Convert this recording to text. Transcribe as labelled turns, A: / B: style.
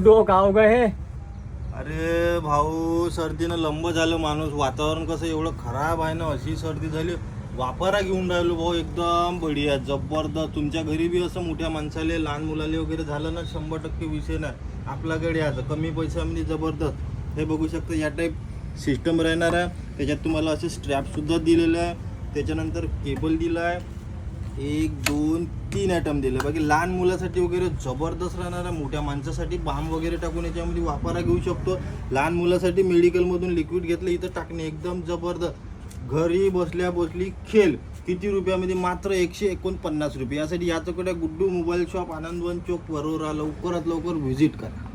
A: डो गाव गए.
B: अरे भाऊ सर्दीनं लंब झालं माणूस. वातावरण कसं एवढं खराब आहे ना, अशी सर्दी झाली. वापरा घेऊन राहिलो भाऊ, एकदम बढिया जबरदस्त. तुमच्या घरी बी असं मोठ्या माणसाले लहान मुलाले वगैरे झालं ना, 100% विषय नाही आपल्याकडे. आता कमी पैशामध्ये जबरदस्त हे बघू शकता. या टाईप सिस्टम राहणार आहे. त्याच्यात तुम्हाला असे स्ट्रॅपसुद्धा दिलेलं आहे. त्याच्यानंतर केबल दिला आहे. 1 2 3 आयटम दिले. बाकी लहान मुलासाठी वगैरे जबरदस्त राहणार आहे. मोठ्या माणसासाठी बाम वगैरे टाकून याच्यामध्ये वापरा घेऊ शकतो. लहान मुलासाठी मेडिकलमधून लिक्विड घेतलं इथं टाकणे एकदम जबरदस्त. घरी बसल्या बसली खेळ. किती रुपयामध्ये? मात्र 149 रुपये. यासाठी याच्याकडे गुड्डू मोबाईल शॉप, आनंदवन चौक, वरोरा. लवकरात लवकर व्हिजिट करा.